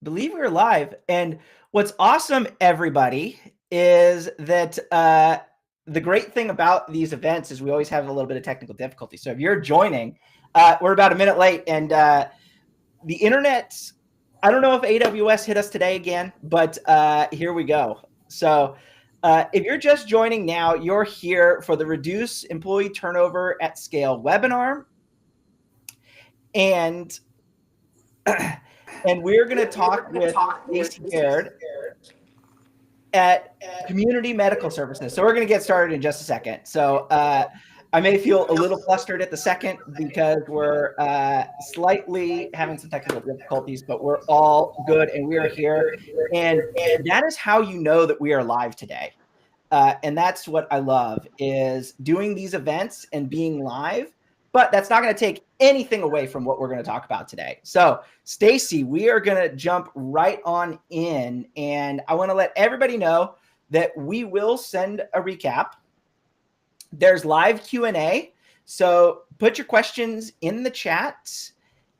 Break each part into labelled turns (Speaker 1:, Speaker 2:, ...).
Speaker 1: Believe we're live. And what's awesome, everybody, is that the great thing about these events is we always have a little bit of technical difficulty. So if you're joining, we're about a minute late, and the internet, I don't know if AWS hit us today again, but here we go. So if you're just joining now, you're here for the Reduce Employee Turnover at Scale webinar. And we're going to talk with Stacie Baird at Community Medical Services. So we're going to get started in just a second. So I may feel a little flustered at the second because we're slightly having some technical difficulties, but we're all good and we are here. And that is how you know that we are live today. And that's what I love, is doing these events and being live. But that's not going to take anything away from what we're going to talk about today. So, Stacie, we are going to jump right on in. And I want to let everybody know that we will send a recap. There's live Q&A. So put your questions in the chat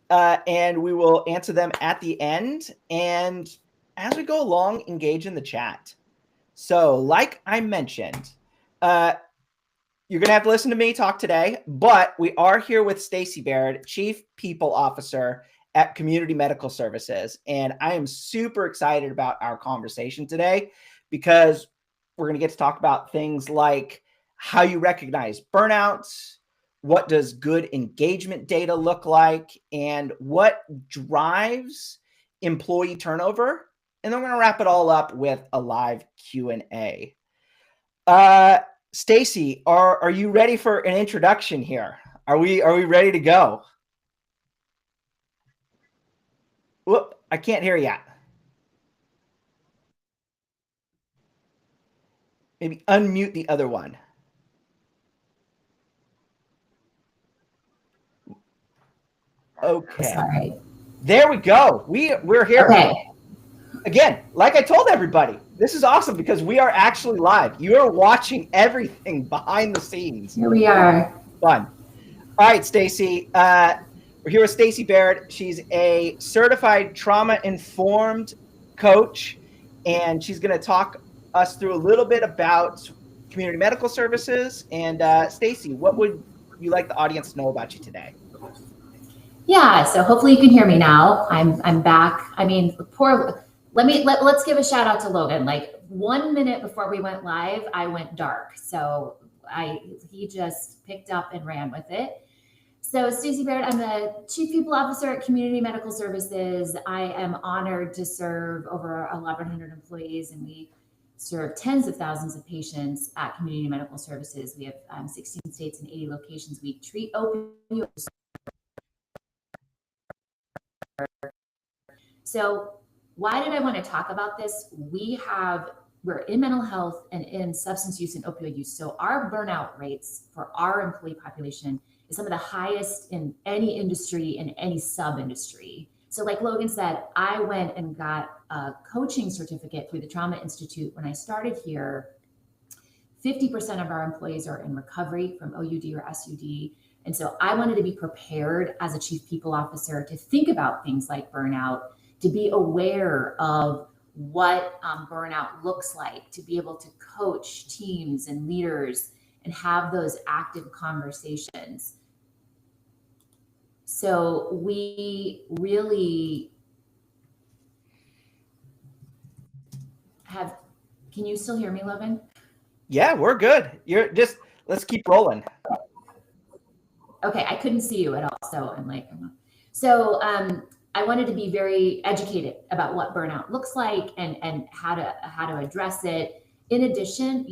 Speaker 1: and we will answer them at the end. And as we go along, engage in the chat. So like I mentioned, you're going to have to listen to me talk today, but we are here with Stacie Baird, Chief People Officer at Community Medical Services. And I am super excited about our conversation today because we're going to get to talk about things like how you recognize burnouts, what does good engagement data look like, and what drives employee turnover. And then we're going to wrap it all up with a live Q&A. Stacie, are you ready for an introduction here? Are we ready to go? Whoop, I can't hear you. Maybe unmute the other one. Okay.
Speaker 2: Sorry.
Speaker 1: There we go. We're here. Okay. Again, like I told everybody, this is awesome because we are actually live. You are watching everything behind the scenes.
Speaker 2: Here we are.
Speaker 1: Fun. All right, Stacie. We're here with Stacie Baird. She's a certified trauma-informed coach, and she's going to talk us through a little bit about community medical services. And Stacie, what would you like the audience to know about you today?
Speaker 2: Yeah, so hopefully you can hear me now. I'm back. I mean, let's give a shout out to Logan. Like 1 minute before we went live, I went dark. So he just picked up and ran with it. So Stacie Baird, I'm the Chief People Officer at Community Medical Services. I am honored to serve over 1,100 employees, and we serve tens of thousands of patients at Community Medical Services. We have 16 states and 80 locations. We treat opioids. So why did I want to talk about this? We're in mental health and in substance use and opioid use. So our burnout rates for our employee population is some of the highest in any industry, in any sub-industry. So like Logan said, I went and got a coaching certificate through the Trauma Institute. When I started here, 50% of our employees are in recovery from OUD or SUD. And so I wanted to be prepared as a chief people officer to think about things like burnout, to be aware of what burnout looks like, to be able to coach teams and leaders and have those active conversations. So we really have, can you still hear me, Logan?
Speaker 1: Yeah, we're good. Let's keep rolling.
Speaker 2: Okay, I couldn't see you at all. So I'm like, I wanted to be very educated about what burnout looks like and how to address it. In addition,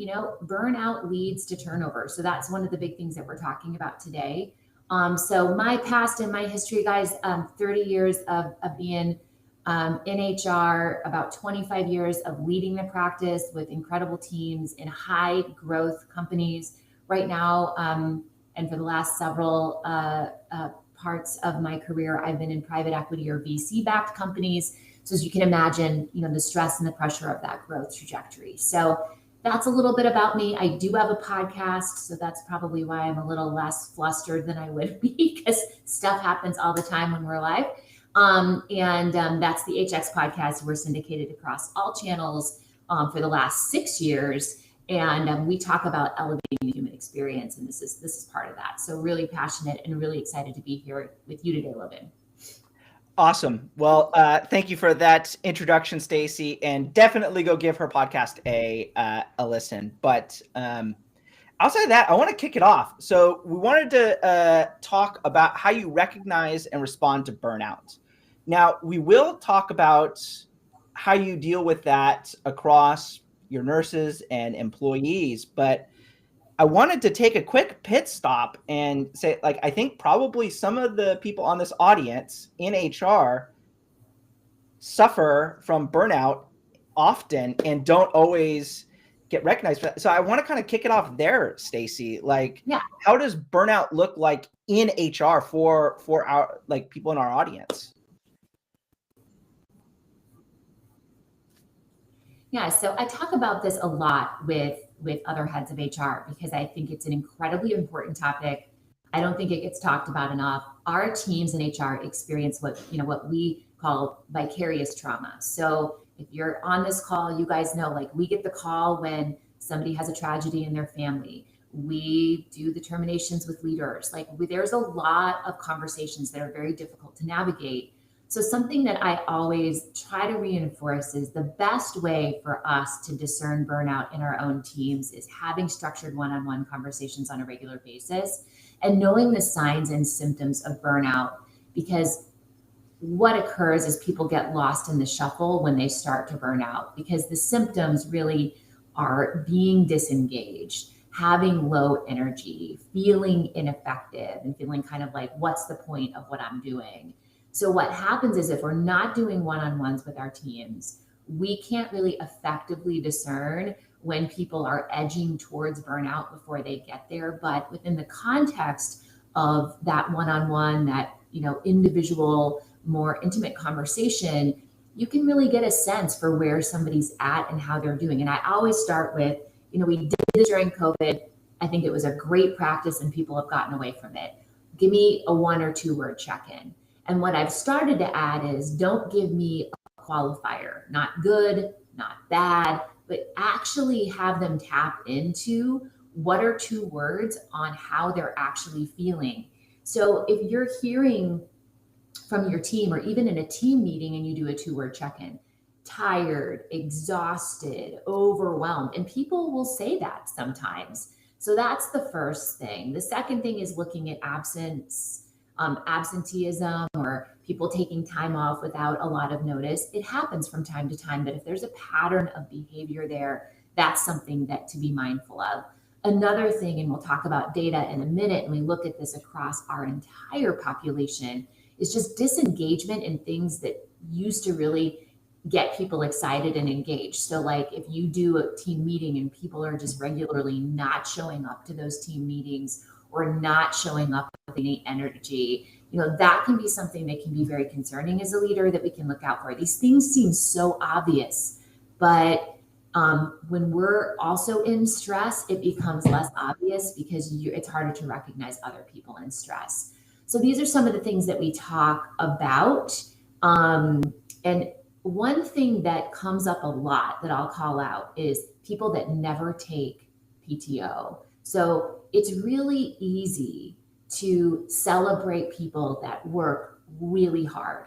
Speaker 2: burnout leads to turnover. So that's one of the big things that we're talking about today. So my past and my history, guys, 30 years of being in HR, about 25 years of leading the practice with incredible teams in high growth companies. Right now, and for the last several parts of my career, I've been in private equity or VC-backed companies. So as you can imagine, the stress and the pressure of that growth trajectory. So that's a little bit about me. I do have a podcast, so that's probably why I'm a little less flustered than I would be, because stuff happens all the time when we're live. That's the HX podcast. We're syndicated across all channels for the last 6 years. And we talk about elevating the human experience. And this is part of that. So really passionate and really excited to be here with you today, Logan.
Speaker 1: Awesome. Well, thank you for that introduction, Stacie, and definitely go give her podcast a listen. But outside of that, I want to kick it off. So we wanted to talk about how you recognize and respond to burnout. Now, we will talk about how you deal with that across your nurses and employees, but I wanted to take a quick pit stop and say, like, I think probably some of the people on this audience in HR suffer from burnout often and don't always get recognized for that. So I want to kind of kick it off there, Stacie. Like, how does burnout look like in HR for our, like, people in our audience?
Speaker 2: Yeah, so I talk about this a lot with other heads of HR because I think it's an incredibly important topic. I don't think it gets talked about enough. Our teams in HR experience what we call vicarious trauma. So if you're on this call, you guys know, like, we get the call when somebody has a tragedy in their family. We do the terminations with leaders. Like, there's a lot of conversations that are very difficult to navigate. So something that I always try to reinforce is the best way for us to discern burnout in our own teams is having structured one-on-one conversations on a regular basis and knowing the signs and symptoms of burnout, because what occurs is people get lost in the shuffle when they start to burn out, because the symptoms really are being disengaged, having low energy, feeling ineffective, and feeling kind of like, what's the point of what I'm doing? So what happens is if we're not doing one-on-ones with our teams, we can't really effectively discern when people are edging towards burnout before they get there. But within the context of that one-on-one, that individual, more intimate conversation, you can really get a sense for where somebody's at and how they're doing. And I always start with, we did this during COVID. I think it was a great practice and people have gotten away from it. Give me a 1 or 2 word check-in. And what I've started to add is, don't give me a qualifier, not good, not bad, but actually have them tap into what are 2 words on how they're actually feeling. So if you're hearing from your team, or even in a team meeting and you do a 2-word check-in, tired, exhausted, overwhelmed, and people will say that sometimes. So that's the first thing. The second thing is looking at absenteeism, or people taking time off without a lot of notice. It happens from time to time, but if there's a pattern of behavior there, that's something that to be mindful of. Another thing, and we'll talk about data in a minute, and we look at this across our entire population, is just disengagement in things that used to really get people excited and engaged. So like, if you do a team meeting and people are just regularly not showing up to those team meetings, or not showing up with any energy, that can be something that can be very concerning as a leader that we can look out for. These things seem so obvious, but when we're also in stress, it becomes less obvious because it's harder to recognize other people in stress. So these are some of the things that we talk about. And one thing that comes up a lot that I'll call out is people that never take PTO. So it's really easy to celebrate people that work really hard.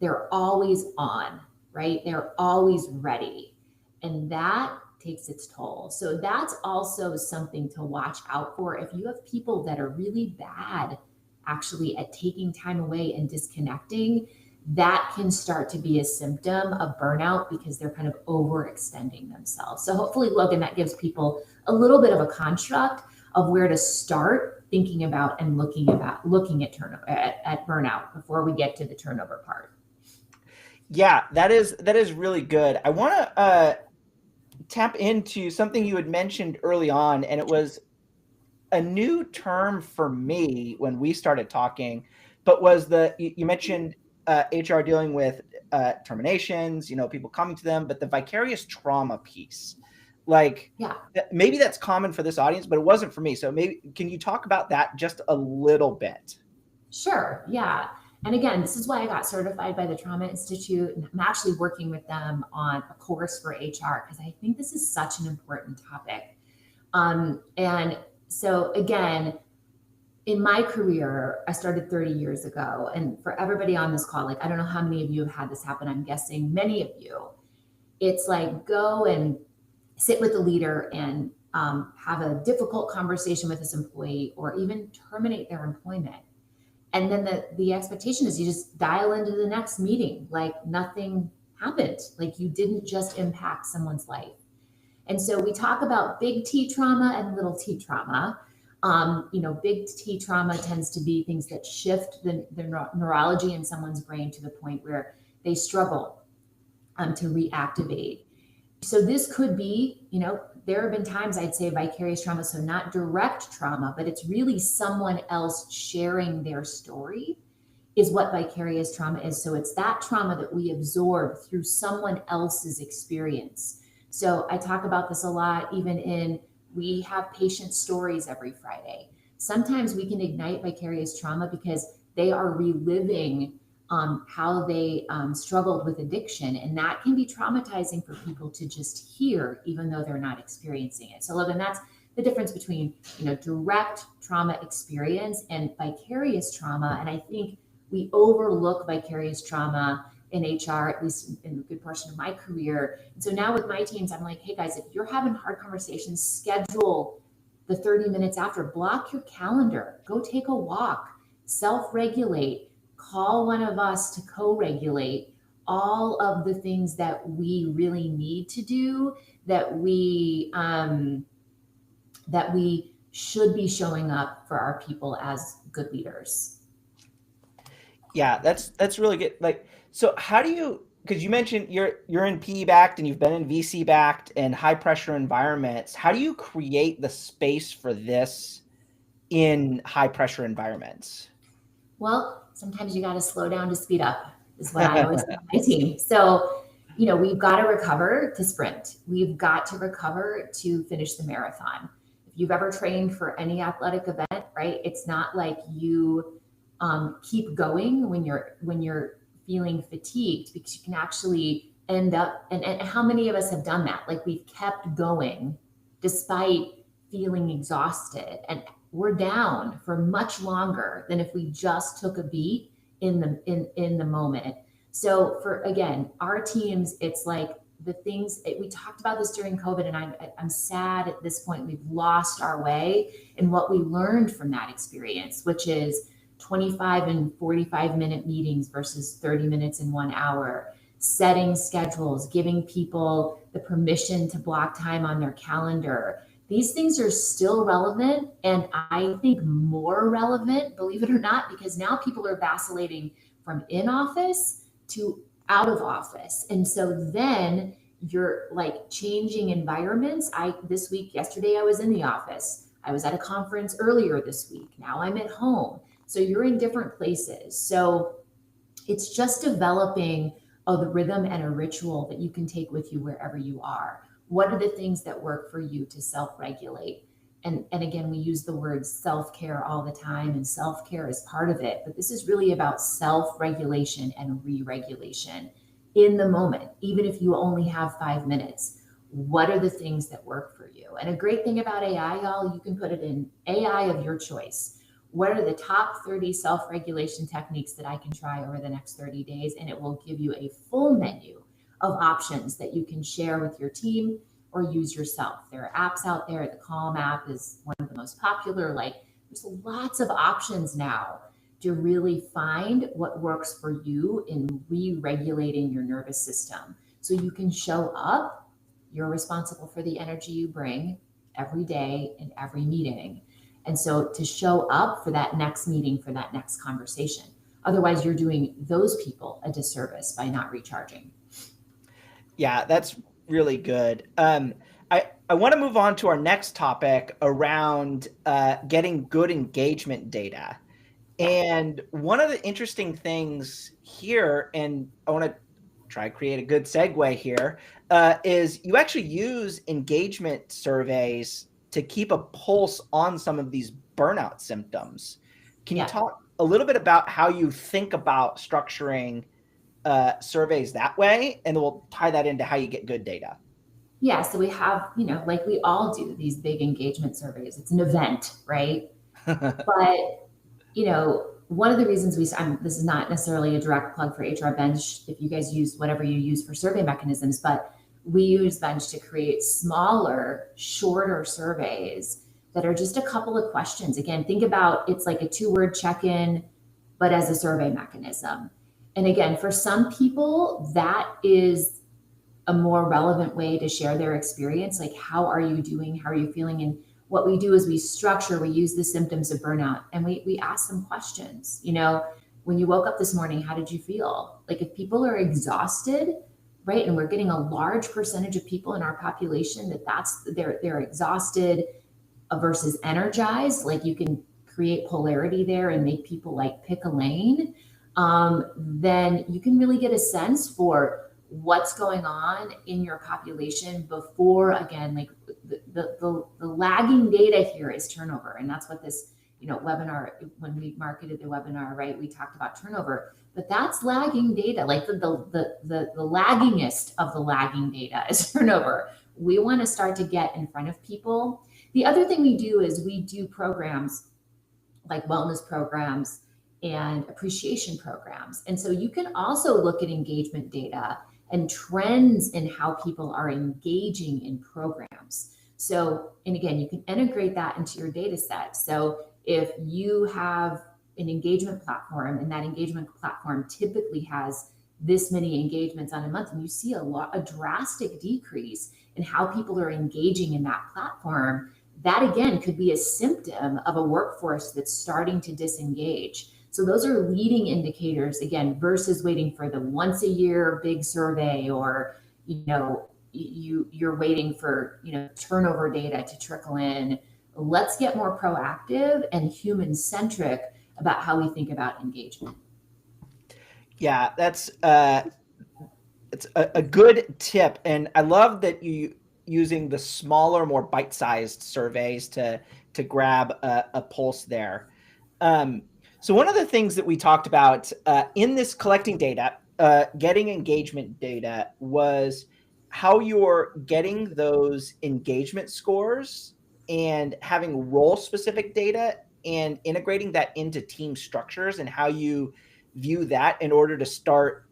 Speaker 2: They're always on, right? They're always ready. And that takes its toll. So that's also something to watch out for. If you have people that are really bad actually at taking time away and disconnecting, that can start to be a symptom of burnout because they're kind of overextending themselves. So hopefully, Logan, that gives people a little bit of a construct of where to start thinking about and looking at turnover, at burnout before we get to the turnover part.
Speaker 1: Yeah, that is really good. I want to tap into something you had mentioned early on, and it was a new term for me when we started talking, but was you mentioned HR dealing with terminations, people coming to them, but the vicarious trauma piece. Like, maybe that's common for this audience, but it wasn't for me. So maybe, can you talk about that just a little bit?
Speaker 2: Sure. Yeah. And again, this is why I got certified by the Trauma Institute. And I'm actually working with them on a course for HR because I think this is such an important topic. And so again, in my career, I started 30 years ago. And for everybody on this call, like, I don't know how many of you have had this happen. I'm guessing many of you. It's like, go and sit with the leader and have a difficult conversation with this employee, or even terminate their employment. And then the expectation is you just dial into the next meeting like nothing happened, like you didn't just impact someone's life. And so we talk about big T trauma and little t trauma. Big T trauma tends to be things that shift the neurology in someone's brain to the point where they struggle to reactivate. So this could be, there have been times I'd say vicarious trauma, so not direct trauma, but it's really someone else sharing their story is what vicarious trauma is. So it's that trauma that we absorb through someone else's experience. So I talk about this a lot, we have patient stories every Friday. Sometimes we can ignite vicarious trauma because they are reliving how they struggled with addiction. And that can be traumatizing for people to just hear, even though they're not experiencing it. So Logan, that's the difference between, direct trauma experience and vicarious trauma. And I think we overlook vicarious trauma in HR, at least in a good portion of my career. And so now with my teams, I'm like, hey guys, if you're having hard conversations, schedule the 30 minutes after, block your calendar, go take a walk, self-regulate, call one of us to co-regulate all of the things that we really need to do, that we should be showing up for our people as good leaders.
Speaker 1: Yeah, that's really good. Like, so how do you, because you mentioned you're in PE backed and you've been in VC backed and high pressure environments. How do you create the space for this in high pressure environments?
Speaker 2: Well, sometimes you got to slow down to speed up, is what I always tell my team. So, we've got to recover to sprint. We've got to recover to finish the marathon. If you've ever trained for any athletic event, right, it's not like you keep going when you're feeling fatigued, because you can actually end up, and how many of us have done that? Like, we've kept going despite feeling exhausted, and we're down for much longer than if we just took a beat in the moment. So for, again, our teams, it's like the things we talked about this during COVID, and I'm sad at this point we've lost our way in what we learned from that experience, which is 25 and 45-minute meetings versus 30 minutes and 1 hour, setting schedules, giving people the permission to block time on their calendar. These things are still relevant, and I think more relevant, believe it or not, because now people are vacillating from in office to out of office. And so then you're like changing environments. Yesterday I was in the office. I was at a conference earlier this week. Now I'm at home. So you're in different places. So it's just developing the rhythm and a ritual that you can take with you wherever you are. What are the things that work for you to self-regulate? And again, we use the word self-care all the time, and self-care is part of it. But this is really about self-regulation and re-regulation in the moment. Even if you only have 5 minutes, what are the things that work for you? And a great thing about AI, y'all, you can put it in AI of your choice. What are the top 30 self-regulation techniques that I can try over the next 30 days? And it will give you a full menu of options that you can share with your team or use yourself. There are apps out there. The Calm app is one of the most popular. Like, there's lots of options now to really find what works for you in re-regulating your nervous system. So you can show up. You're responsible for the energy you bring every day in every meeting. And so to show up for that next meeting, for that next conversation. Otherwise, you're doing those people a disservice by not recharging.
Speaker 1: Yeah, that's really good. I want to move on to our next topic around getting good engagement data. And one of the interesting things here, and I want to try to create a good segue here, is you actually use engagement surveys to keep a pulse on some of these burnout symptoms. Can you talk a little bit about how you think about structuring surveys that way, and then we'll tie that into how you get good data.
Speaker 2: Yeah, so we have, like we all do these big engagement surveys. It's an event, right? But, one of the reasons this is not necessarily a direct plug for HR Bench if you guys use whatever you use for survey mechanisms, but we use Bench to create smaller, shorter surveys that are just a couple of questions. Again, think about it's like a 2-word check-in, but as a survey mechanism. And again, for some people, that is a more relevant way to share their experience. Like, how are you doing? How are you feeling? And what we do is we use the symptoms of burnout, and we ask them questions. When you woke up this morning, how did you feel? Like, if people are exhausted, right? And we're getting a large percentage of people in our population they're exhausted versus energized. Like, you can create polarity there and make people like pick a lane. Then you can really get a sense for what's going on in your population before, again, like the lagging data here is turnover. And that's what this, webinar, when we marketed the webinar, right, we talked about turnover, but that's lagging data. Like the laggingest of the lagging data is turnover. We want to start to get in front of people. The other thing we do is we do programs like wellness programs and appreciation programs. And so you can also look at engagement data and trends in how people are engaging in programs. So, and again, you can integrate that into your data set. So if you have an engagement platform and that engagement platform typically has this many engagements on a month, and you see a drastic decrease in how people are engaging in that platform, that again could be a symptom of a workforce that's starting to disengage. So those are leading indicators, again, versus waiting for the once a year big survey, or, you're waiting for, turnover data to trickle in. Let's get more proactive and human centric about how we think about engagement.
Speaker 1: Yeah, that's it's a good tip. And I love that you using the smaller, more bite-sized surveys to grab a pulse there. So one of the things that we talked about in this collecting data, getting engagement data, was how you're getting those engagement scores and having role-specific data and integrating that into team structures, and how you view that in order to start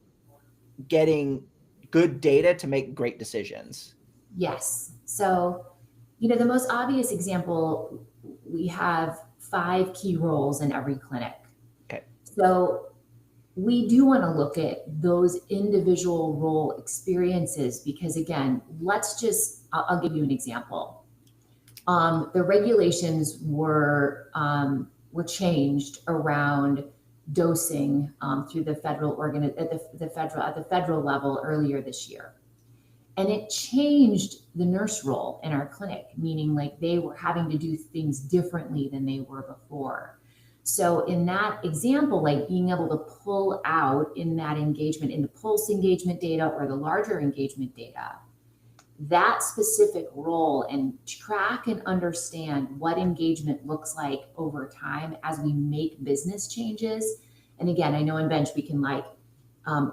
Speaker 1: getting good data to make great decisions.
Speaker 2: Yes. So, the most obvious example, we have 5 key roles in every clinic.
Speaker 1: Okay.
Speaker 2: So we do want to look at those individual role experiences, because again, I'll give you an example. The regulations were changed around dosing through the federal at the federal level earlier this year. And it changed the nurse role in our clinic, meaning like they were having to do things differently than they were before. So in that example, like being able to pull out in that engagement, in the pulse engagement data or the larger engagement data, that specific role, and track and understand what engagement looks like over time as we make business changes. And again, I know in Bench we can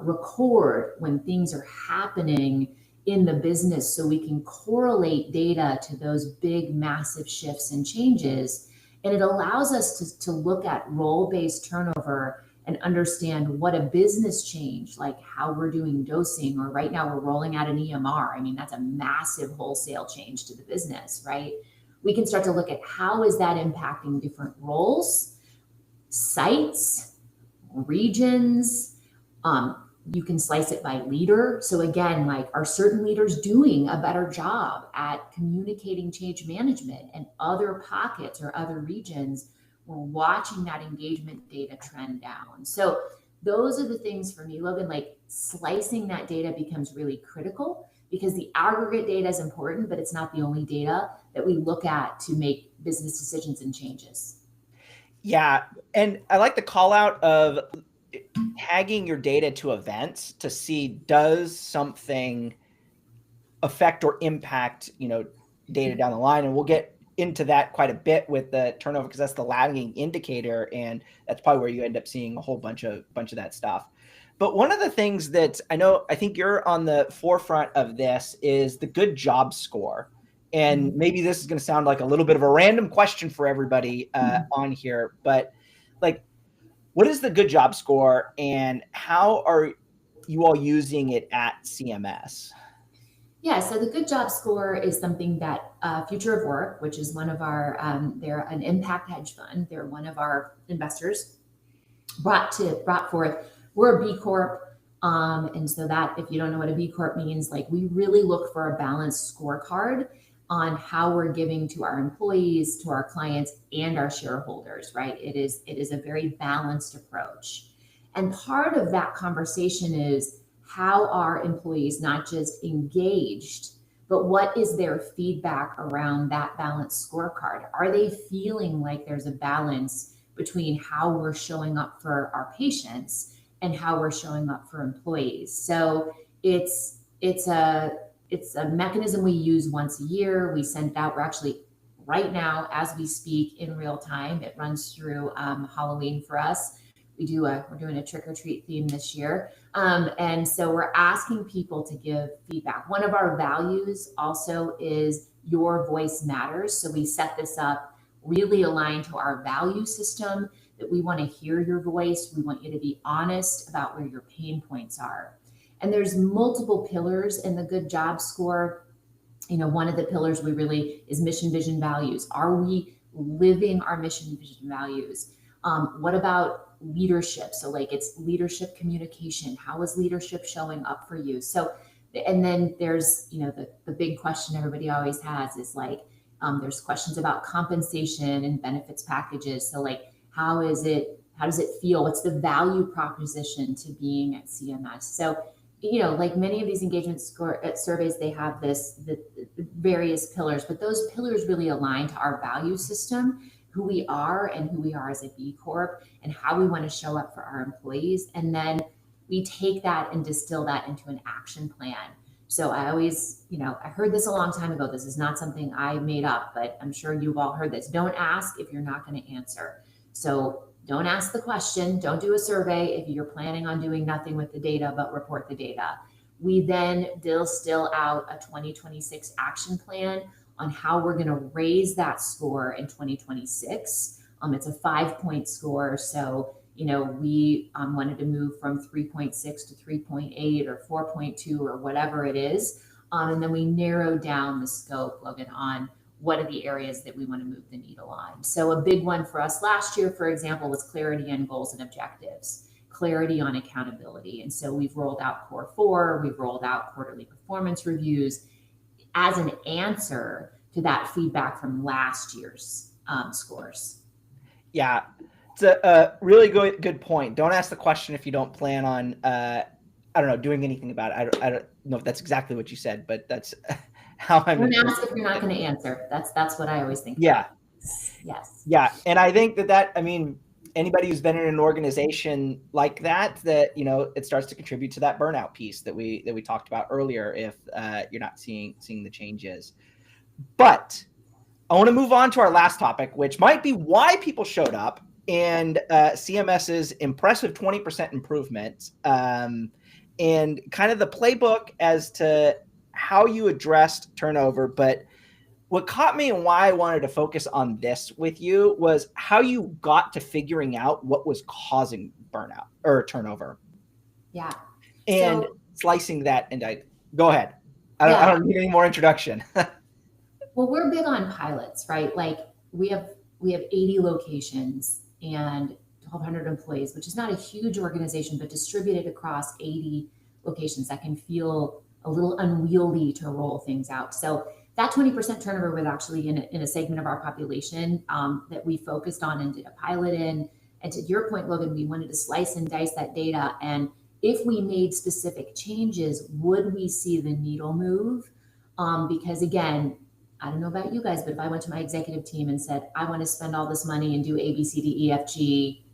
Speaker 2: record when things are happening in the business, so we can correlate data to those big, massive shifts and changes. And it allows us to look at role-based turnover and understand what a business change, like how we're doing dosing, or right now we're rolling out an EMR. I mean, that's a massive wholesale change to the business, right? We can start to look at how is that impacting different roles, sites, regions. You can slice it by leader. So again, like, are certain leaders doing a better job at communicating change management, and other pockets or other regions, we're watching that engagement data trend down. So those are the things for me, Logan, like slicing that data becomes really critical, because the aggregate data is important, but it's not the only data that we look at to make business decisions and changes.
Speaker 1: Yeah. And I like the call out of tagging your data to events to see, does something affect or impact, data down the line. And we'll get into that quite a bit with the turnover, because that's the lagging indicator, and that's probably where you end up seeing a whole bunch of that stuff. But one of the things that I think you're on the forefront of this is the good job score. And maybe this is going to sound like a little bit of a random question for everybody on here, but like, what is the good job score and how are you all using it at CMS?
Speaker 2: Yeah, so the good job score is something that Future of Work, which is one of our, they're an impact hedge fund. They're one of our investors brought forth. We're a B Corp. And so that, if you don't know what a B Corp means, like we really look for a balanced scorecard on how we're giving to our employees, to our clients, and our shareholders, right? It is a very balanced approach. And part of that conversation is how are employees not just engaged, but what is their feedback around that balanced scorecard? Are they feeling like there's a balance between how we're showing up for our patients and how we're showing up for employees? So it's a mechanism we use once a year. We send it out. We're actually right now, as we speak, in real time. It runs through Halloween for us. We're doing a trick or treat theme this year. And so we're asking people to give feedback. One of our values also is your voice matters. So we set this up really aligned to our value system, that we want to hear your voice. We want you to be honest about where your pain points are. And there's multiple pillars in the good job score. One of the pillars is mission, vision, values. Are we living our mission, vision, values? What about leadership? So like it's leadership communication. How is leadership showing up for you? So, and then there's, the big question everybody always has is like, there's questions about compensation and benefits packages. So like, how does it feel? What's the value proposition to being at CMS? So, like many of these engagement surveys, they have the various pillars, but those pillars really align to our value system, who we are and who we are as a B Corp, and how we want to show up for our employees. And then we take that and distill that into an action plan. So I always, I heard this a long time ago. This is not something I made up, but I'm sure you've all heard this. Don't ask if you're not going to answer. So don't ask the question. Don't do a survey if you're planning on doing nothing with the data, but report the data. We then distill out a 2026 action plan on how we're going to raise that score in 2026. It's a 5-point score. So, we wanted to move from 3.6 to 3.8 or 4.2 or whatever it is. And then we narrowed down the scope, Logan, on what are the areas that we want to move the needle on. So a big one for us last year, for example, was clarity on goals and objectives, clarity on accountability. And so we've rolled out Core 4, we've rolled out quarterly performance reviews as an answer to that feedback from last year's scores.
Speaker 1: Yeah, it's a really good point. Don't ask the question if you don't plan on, doing anything about it. I don't know if that's exactly what you said, but that's how I'm.
Speaker 2: Don't ask if you're not going to answer. That's what I always think.
Speaker 1: Yeah.
Speaker 2: About. Yes.
Speaker 1: Yeah, and I think that anybody who's been in an organization like that, it starts to contribute to that burnout piece that we talked about earlier. If you're not seeing the changes, but I want to move on to our last topic, which might be why people showed up, and CMS's impressive 20% improvement, and kind of the playbook as to how you addressed turnover. But what caught me and why I wanted to focus on this with you was how you got to figuring out what was causing burnout or turnover.
Speaker 2: Yeah.
Speaker 1: And slicing that into, go ahead. I don't need any more introduction.
Speaker 2: Well, we're big on pilots, right? Like we have 80 locations and 1,200 employees, which is not a huge organization, but distributed across 80 locations that can feel a little unwieldy to roll things out. So that 20% turnover was actually in a segment of our population that we focused on and did a pilot in. And to your point, Logan, we wanted to slice and dice that data. And if we made specific changes, would we see the needle move? Because again, I don't know about you guys, but if I went to my executive team and said, I want to spend all this money and do A, B, C, D, E, F, G,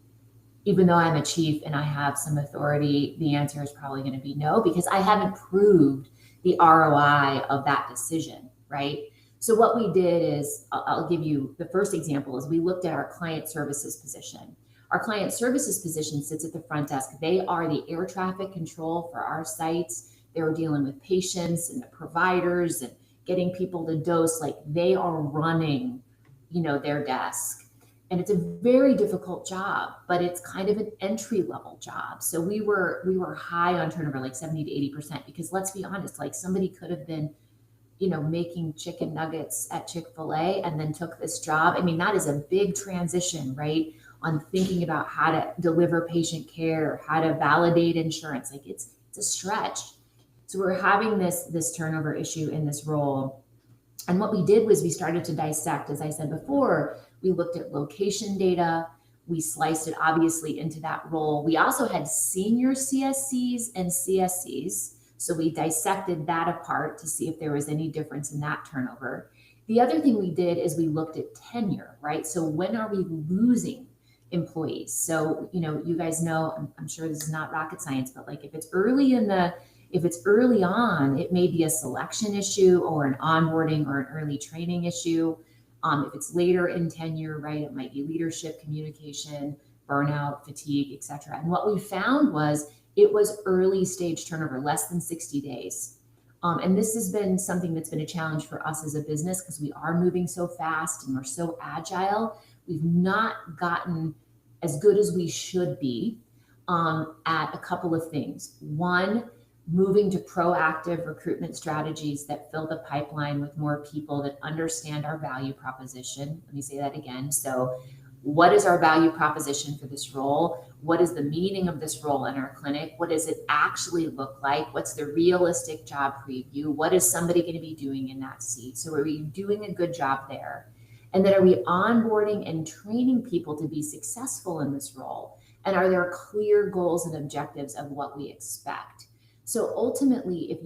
Speaker 2: even though I'm a chief and I have some authority, the answer is probably going to be no, because I haven't proved the ROI of that decision, right? So what we did is, I'll give you the first example, is we looked at our client services position. Our client services position sits at the front desk. They are the air traffic control for our sites. They're dealing with patients and the providers and getting people to dose. Like, they are running, their desk. And it's a very difficult job, but it's kind of an entry level job. So we were high on turnover, like 70 to 80%, because let's be honest, like, somebody could have been, making chicken nuggets at Chick-fil-A and then took this job. I mean, that is a big transition, right? On thinking about how to deliver patient care, how to validate insurance. Like, it's a stretch. So we're having this turnover issue in this role. And what we did was we started to dissect, as I said before, we looked at location data. We sliced it obviously into that role. We also had senior CSCs and CSCs. So we dissected that apart to see if there was any difference in that turnover. The other thing we did is we looked at tenure, right? So when are we losing employees? So, you guys know, I'm sure this is not rocket science, but like, if it's early on, it may be a selection issue or an onboarding or an early training issue. If it's later in tenure, right, it might be leadership, communication, burnout, fatigue, etc. And what we found was it was early stage turnover, less than 60 days. And this has been something that's been a challenge for us as a business, because we are moving so fast and we're so agile. We've not gotten as good as we should be at a couple of things. One, moving to proactive recruitment strategies that fill the pipeline with more people that understand our value proposition. Let me say that again. So, what is our value proposition for this role? What is the meaning of this role in our clinic? What does it actually look like? What's the realistic job preview? What is somebody going to be doing in that seat? So are we doing a good job there? And then are we onboarding and training people to be successful in this role? And are there clear goals and objectives of what we expect? So ultimately, if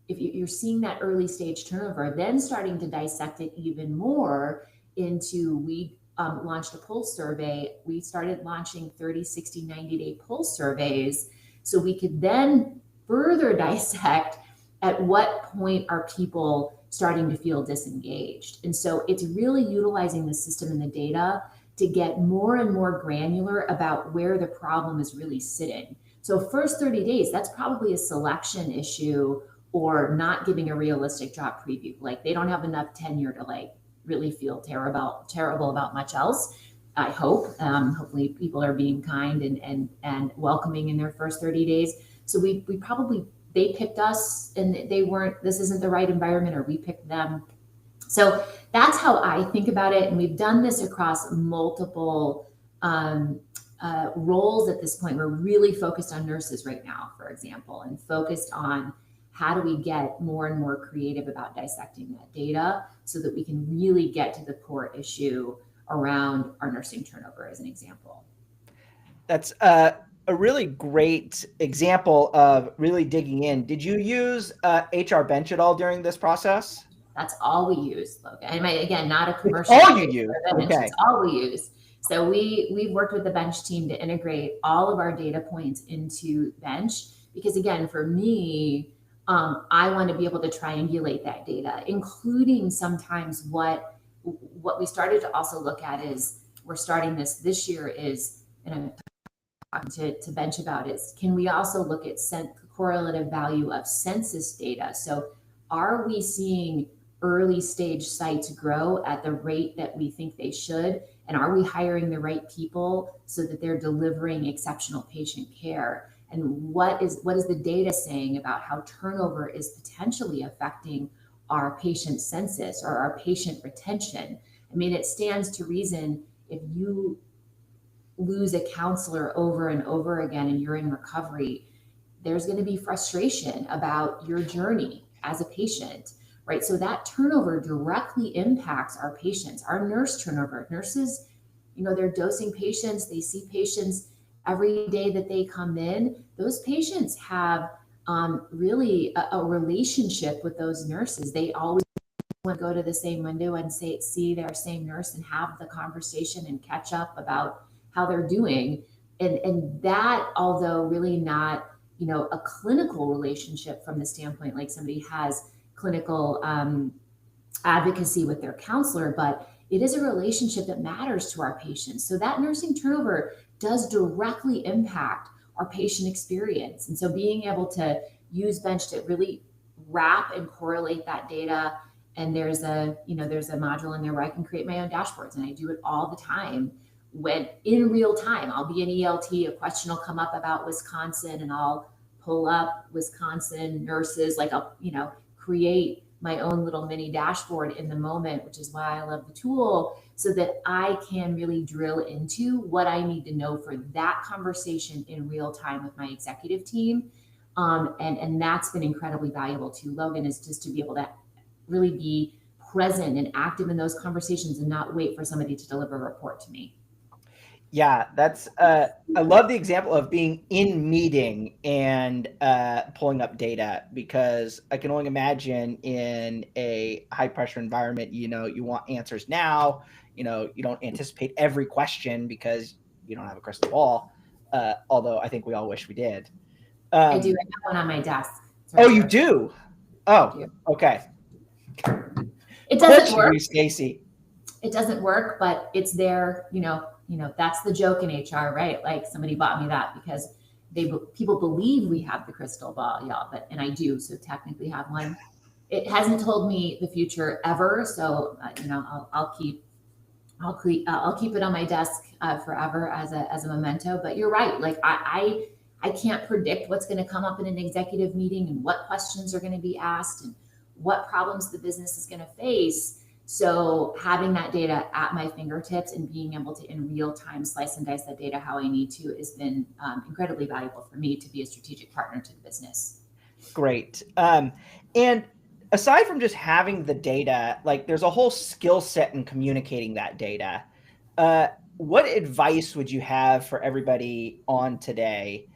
Speaker 2: you're seeing that early stage turnover, then starting to dissect it even more into, we launched a pulse survey. We started launching 30, 60, 90-day pulse surveys, so we could then further dissect at what point are people starting to feel disengaged. And so it's really utilizing the system and the data to get more and more granular about where the problem is really sitting. So first 30 days, that's probably a selection issue or not giving a realistic job preview. Like, they don't have enough tenure to like really feel terrible about much else. I hope. Hopefully people are being kind and welcoming in their first 30 days. So they picked us and this isn't the right environment, or we picked them. So that's how I think about it. And we've done this across multiple roles at this point. We're really focused on nurses right now, for example, and focused on how do we get more and more creative about dissecting that data so that we can really get to the core issue around our nursing turnover, as an example.
Speaker 1: That's a really great example of really digging in. Did you use HR Bench at all during this process?
Speaker 2: That's all we use, Logan. And again, not a commercial.
Speaker 1: It's all you use. Okay.
Speaker 2: It's all we use. So we've worked with the Bench team to integrate all of our data points into Bench, because again, for me, I want to be able to triangulate that data, including sometimes what we started to also look at is, we're starting this year is, and I'm talking to Bench about, is can we also look at correlative value of census data? So are we seeing early stage sites grow at the rate that we think they should? And are we hiring the right people so that they're delivering exceptional patient care? And what is the data saying about how turnover is potentially affecting our patient census or our patient retention? I mean, it stands to reason, if you lose a counselor over and over again and you're in recovery, there's going to be frustration about your journey as a patient, right? So that turnover directly impacts our patients, our nurse turnover. Nurses, they're dosing patients, they see patients every day that they come in. Those patients have really a relationship with those nurses. They always want to go to the same window and see their same nurse and have the conversation and catch up about how they're doing. And that, although really not, a clinical relationship from the standpoint, like somebody has clinical advocacy with their counselor, but it is a relationship that matters to our patients. So that nursing turnover does directly impact our patient experience. And so being able to use Bench to really wrap and correlate that data. And there's a module in there where I can create my own dashboards, and I do it all the time. When in real time, I'll be an ELT, a question will come up about Wisconsin, and I'll pull up Wisconsin nurses, like I'll, create my own little mini dashboard in the moment, which is why I love the tool, so that I can really drill into what I need to know for that conversation in real time with my executive team. And that's been incredibly valuable too, Logan, is just to be able to really be present and active in those conversations and not wait for somebody to deliver a report to me.
Speaker 1: Yeah, that's I love the example of being in meeting and pulling up data, because I can only imagine in a high pressure environment, you want answers now, you don't anticipate every question because you don't have a crystal ball. Although I think we all wish we did.
Speaker 2: I do. I have one on my desk.
Speaker 1: Oh, you do? Oh, okay.
Speaker 2: It doesn't work,
Speaker 1: Stacie.
Speaker 2: It doesn't work, but it's there. That's the joke in HR, right? Like, somebody bought me that because people believe we have the crystal ball, y'all. And I do. So technically have one. It hasn't told me the future ever. So I'll keep it on my desk forever as a memento. But you're right. Like I can't predict what's going to come up in an executive meeting and what questions are going to be asked and what problems the business is going to face. So having that data at my fingertips and being able to in real time slice and dice that data how I need to has been incredibly valuable for me to be a strategic partner to the business.
Speaker 1: Great. And aside from just having the data, like, there's a whole skill set in communicating that data. What advice would you have for everybody on today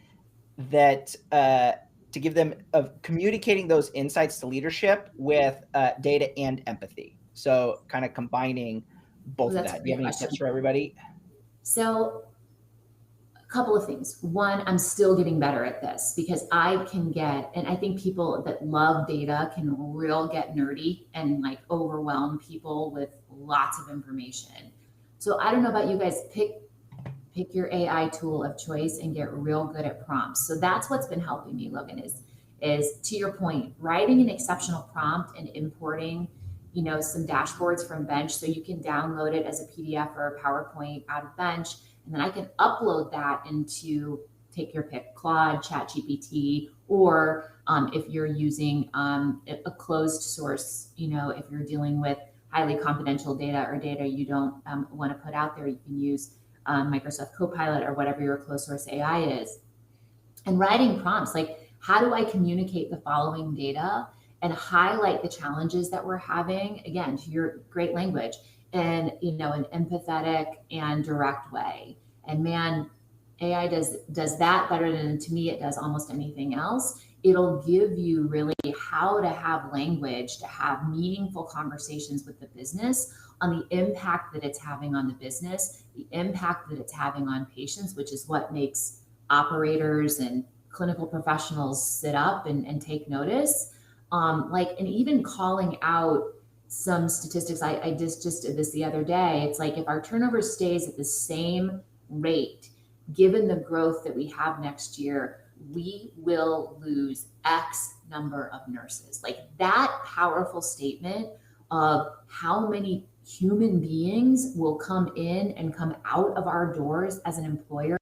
Speaker 1: that to give them of communicating those insights to leadership with data and empathy? So kind of combining both of that. Do you have any tips for everybody?
Speaker 2: So a couple of things. One, I'm still getting better at this because I think people that love data can get nerdy and like overwhelm people with lots of information. So I don't know about you guys, pick your AI tool of choice and get real good at prompts. So that's what's been helping me, Logan, is to your point, writing an exceptional prompt and importing some dashboards from Bench, so you can download it as a PDF or a PowerPoint out of Bench, and then I can upload that into, take your pick, Claude, ChatGPT, or if you're using a closed source, if you're dealing with highly confidential data or data you don't want to put out there, you can use Microsoft Copilot or whatever your closed source AI is. And writing prompts like, how do I communicate the following data and highlight the challenges that we're having, again, to your great language, and an empathetic and direct way. And man, AI does that better than, to me, it does almost anything else. It'll give you really how to have language to have meaningful conversations with the business on the impact that it's having on the business, the impact that it's having on patients, which is what makes operators and clinical professionals sit up and take notice. And even calling out some statistics. I just did this the other day. It's like, if our turnover stays at the same rate, given the growth that we have next year, we will lose X number of nurses. Like, that powerful statement of how many human beings will come in and come out of our doors as an employer,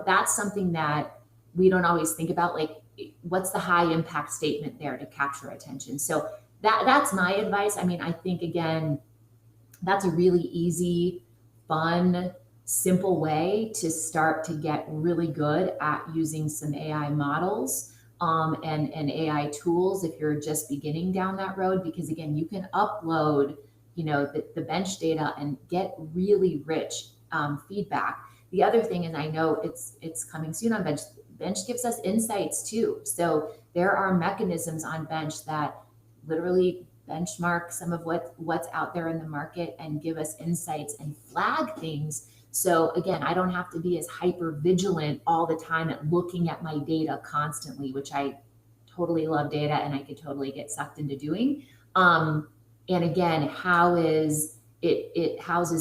Speaker 2: that's something that we don't always think about. Like, what's the high impact statement there to capture attention? So that's my advice. I mean, I think, again, that's a really easy, fun, simple way to start to get really good at using some AI models and AI tools if you're just beginning down that road, because again, you can upload, the bench data and get really rich feedback. The other thing, and I know it's coming soon on Bench, Bench gives us insights too. So there are mechanisms on Bench that literally benchmark some of what's out there in the market and give us insights and flag things. So again, I don't have to be as hyper vigilant all the time at looking at my data constantly, which I totally love data and I could totally get sucked into doing. And again, it houses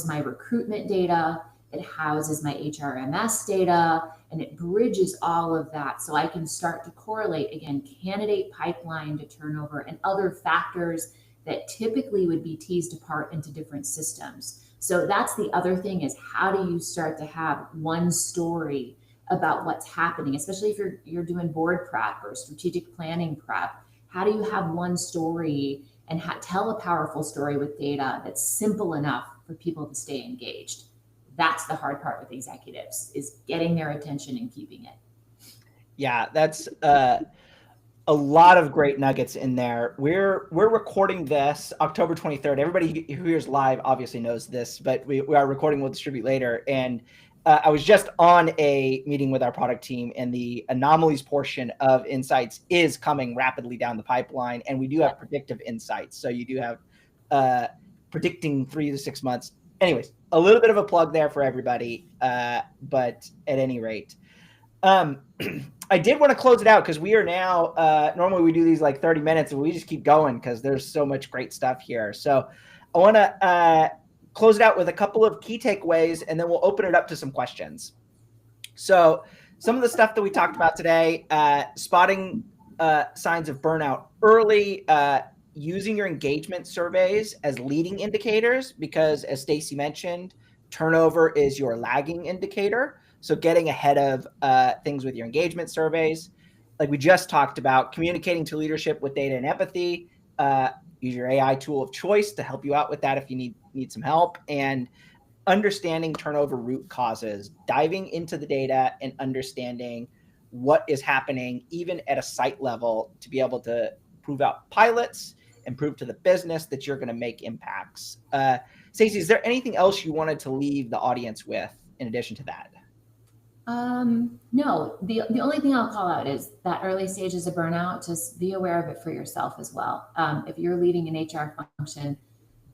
Speaker 2: my recruitment data, it houses my HRMS data, and it bridges all of that so I can start to correlate, again, candidate pipeline to turnover and other factors that typically would be teased apart into different systems. So that's the other thing, is how do you start to have one story about what's happening, especially if you're doing board prep or strategic planning prep. How do you have one story and tell a powerful story with data that's simple enough for people to stay engaged? That's the hard part with executives, is getting their attention and keeping it.
Speaker 1: Yeah, that's a lot of great nuggets in there. We're recording this October 23rd. Everybody who hears live obviously knows this, but we are recording, we'll distribute later. And I was just on a meeting with our product team, and the anomalies portion of insights is coming rapidly down the pipeline. And we do have predictive insights. So you do have predicting 3 to 6 months. Anyways, a little bit of a plug there for everybody. But at any rate, I did want to close it out because we are now, normally we do these like 30 minutes and we just keep going because there's so much great stuff here. So I want to close it out with a couple of key takeaways, and then we'll open it up to some questions. So some of the stuff that we talked about today, spotting signs of burnout early, using your engagement surveys as leading indicators, because as Stacie mentioned, turnover is your lagging indicator. So getting ahead of things with your engagement surveys, like we just talked about, communicating to leadership with data and empathy, use your AI tool of choice to help you out with that if you need some help, and understanding turnover root causes, diving into the data and understanding what is happening even at a site level to be able to prove out pilots and prove to the business that you're going to make impacts. Stacie, is there anything else you wanted to leave the audience with in addition to that?
Speaker 2: No, the only thing I'll call out is that early stages of burnout, just be aware of it for yourself as well. If you're leading an HR function,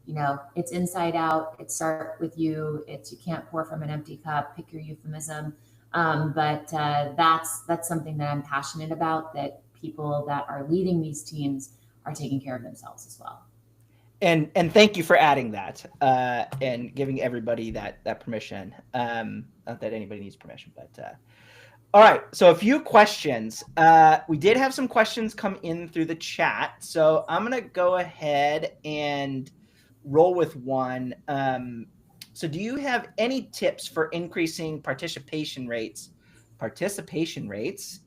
Speaker 2: it's inside out, it starts with you, you can't pour from an empty cup, pick your euphemism. But that's something that I'm passionate about, that people that are leading these teams are taking care of themselves as well.
Speaker 1: And thank you for adding that and giving everybody that permission. Not that anybody needs permission, but all right. So a few questions. We did have some questions come in through the chat, so I'm gonna go ahead and roll with one. So do you have any tips for increasing participation rates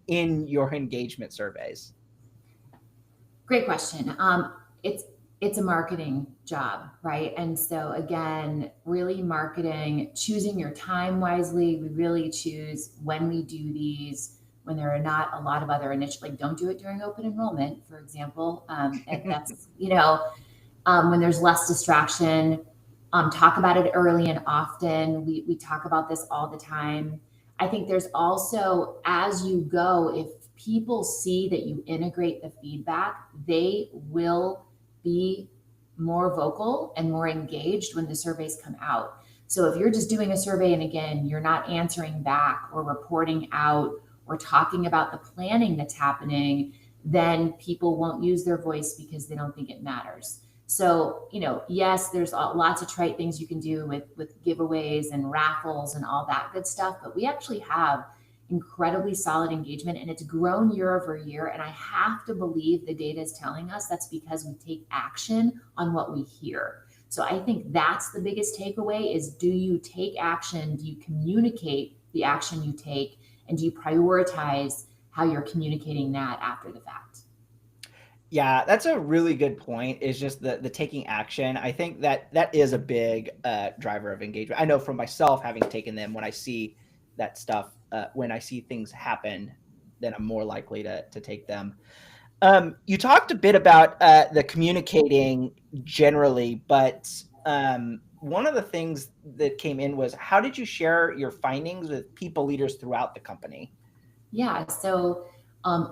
Speaker 1: in your engagement surveys?
Speaker 2: Great question. It's a marketing job, right? And so again, really marketing, choosing your time wisely. We really choose when we do these, when there are not a lot of other initiatives, like don't do it during open enrollment, for example. And that's, when there's less distraction, talk about it early and often. We talk about this all the time. I think there's also, as you go, if people see that you integrate the feedback, they will be more vocal and more engaged when the surveys come out. So if you're just doing a survey and again, you're not answering back or reporting out or talking about the planning that's happening, then people won't use their voice because they don't think it matters. So, yes, there's lots of trite things you can do with giveaways and raffles and all that good stuff, but we actually have incredibly solid engagement, and it's grown year over year. And I have to believe the data is telling us that's because we take action on what we hear. So I think that's the biggest takeaway, is do you take action? Do you communicate the action you take? And do you prioritize how you're communicating that after the fact?
Speaker 1: Yeah, that's a really good point, is just the taking action. I think that is a big driver of engagement. I know from myself, having taken them, when I see that stuff, when I see things happen, then I'm more likely to take them. You talked a bit about the communicating generally, but one of the things that came in was, how did you share your findings with people leaders throughout the company?
Speaker 2: Yeah, so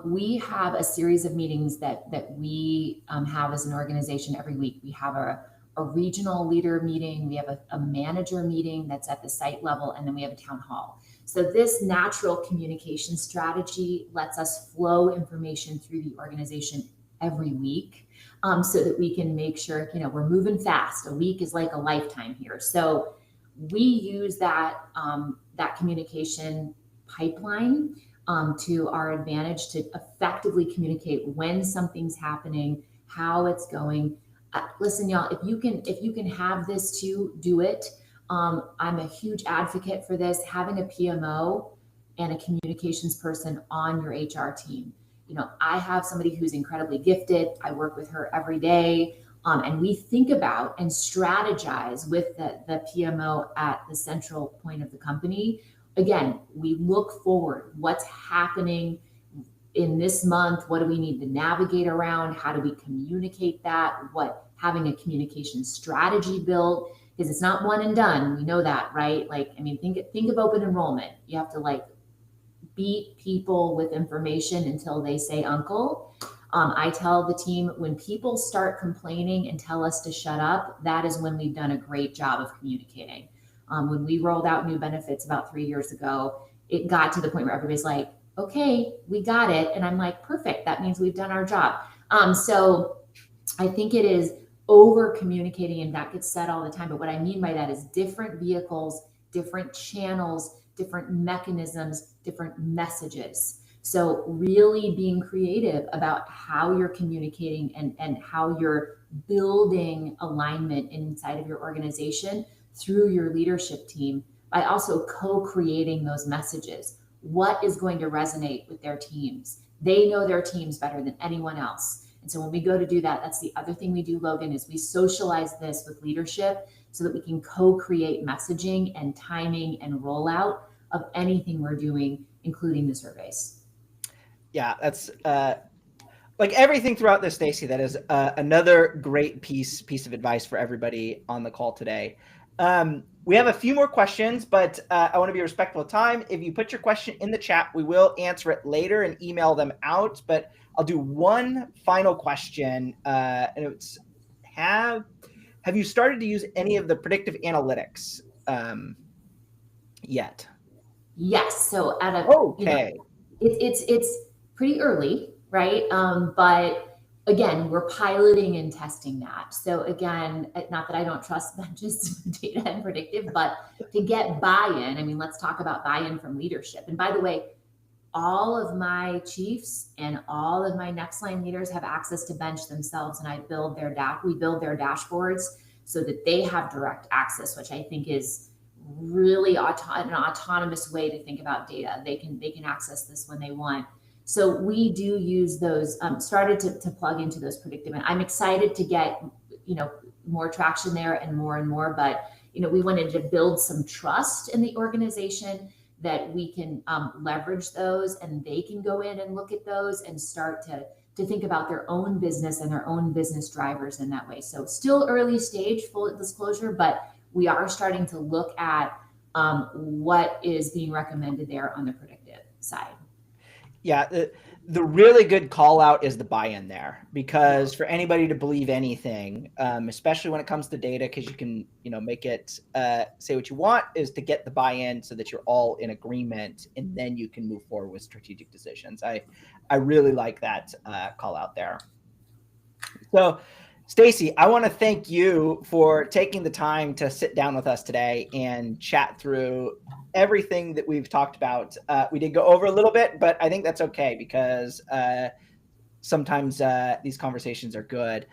Speaker 2: we have a series of meetings that we have as an organization every week. We have a regional leader meeting, we have a manager meeting that's at the site level, and then we have a town hall. So this natural communication strategy lets us flow information through the organization every week, so that we can make sure, we're moving fast. A week is like a lifetime here. So we use that, that communication pipeline to our advantage to effectively communicate when something's happening, how it's going. Listen, y'all, if you can have this too, do it. I'm a huge advocate for this, having a PMO and a communications person on your HR team. I have somebody who's incredibly gifted. I work with her every day. And we think about and strategize with the PMO at the central point of the company. Again, we look forward, what's happening in this month? What do we need to navigate around? How do we communicate that? Having a communication strategy built, because it's not one and done. We know that, right? Think of open enrollment. You have to beat people with information until they say uncle. I tell the team, when people start complaining and tell us to shut up, that is when we've done a great job of communicating. When we rolled out new benefits about 3 years ago, it got to the point where everybody's like, okay, we got it. And I'm like, perfect. That means we've done our job. So I think it is over communicating, and that gets said all the time. But what I mean by that is different vehicles, different channels, different mechanisms, different messages. So really being creative about how you're communicating and how you're building alignment inside of your organization through your leadership team by also co-creating those messages. What is going to resonate with their teams? They know their teams better than anyone else. And so when we go to do that, that's the other thing we do, Logan, is we socialize this with leadership so that we can co-create messaging and timing and rollout of anything we're doing, including the surveys.
Speaker 1: Yeah, that's like everything throughout this, Stacie. That is another great piece of advice for everybody on the call today. We have a few more questions, but I want to be respectful of time. If you put your question in the chat, we will answer it later and email them out. But I'll do one final question, and it's have you started to use any of the predictive analytics yet?
Speaker 2: Yes. So it's pretty early, right? But again, we're piloting and testing that. So again, not that I don't trust benches data and predictive, but to get buy-in, let's talk about buy-in from leadership. And by the way, all of my chiefs and all of my next line leaders have access to bench themselves, and we build their dashboards so that they have direct access, which I think is really an autonomous way to think about data. They can access this when they want. So we do use those, started to plug into those predictive. And I'm excited to get, more traction there and more, but, we wanted to build some trust in the organization that we can leverage those, and they can go in and look at those and start to think about their own business and their own business drivers in that way. So still early stage, full disclosure, but we are starting to look at what is being recommended there on the predictive side.
Speaker 1: Yeah, the really good call out is the buy-in there, because for anybody to believe anything, especially when it comes to data, because you can, make it say what you want, is to get the buy-in so that you're all in agreement, and then you can move forward with strategic decisions. I really like that call out there. So, Stacie, I want to thank you for taking the time to sit down with us today and chat through everything that we've talked about. We did go over a little bit, but I think that's okay, because sometimes these conversations are good.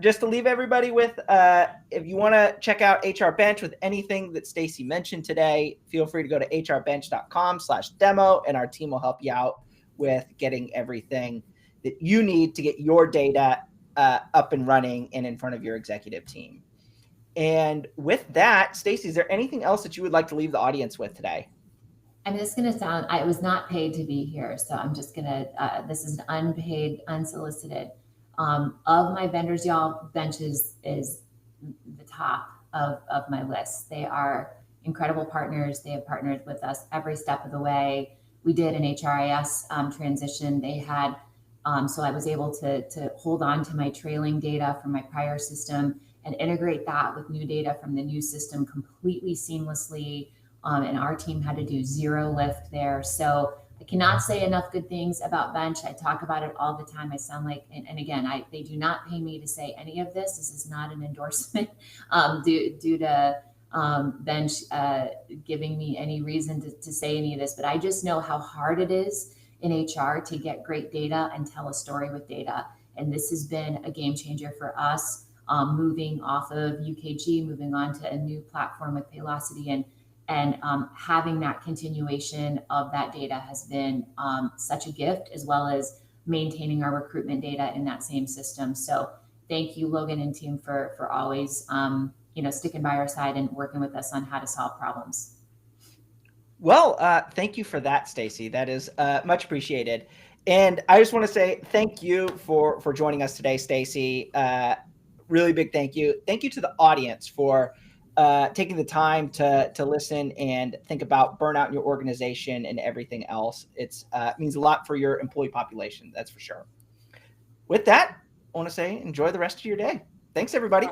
Speaker 1: Just to leave everybody with, if you want to check out HR Bench with anything that Stacie mentioned today, feel free to go to hrbench.com/demo, and our team will help you out with getting everything that you need to get your data up and running and in front of your executive team. And with that, Stacie, is there anything else that you would like to leave the audience with today?
Speaker 2: This is going to sound, I was not paid to be here, so I'm just going to, this is unpaid, unsolicited. Of my vendors, y'all, Bench is the top of my list. They are incredible partners. They have partnered with us every step of the way. We did an HRIS transition. They had, so I was able to hold on to my trailing data from my prior system and integrate that with new data from the new system completely seamlessly. And our team had to do zero lift there. So I cannot say enough good things about Bench. I talk about it all the time. I sound like, and again, they do not pay me to say any of this. This is not an endorsement due to Bench giving me any reason to say any of this, but I just know how hard it is in HR to get great data and tell a story with data. And this has been a game changer for us, moving off of UKG, moving on to a new platform with Paylocity, and having that continuation of that data has been such a gift, as well as maintaining our recruitment data in that same system. So thank you, Logan and team, for always sticking by our side and working with us on how to solve problems.
Speaker 1: Well, thank you for that, Stacie. That is much appreciated. And I just want to say thank you for joining us today, Stacie. Really big thank you. Thank you to the audience for taking the time to listen and think about burnout in your organization and everything else. It means a lot for your employee population, that's for sure. With that, I want to say enjoy the rest of your day. Thanks, everybody.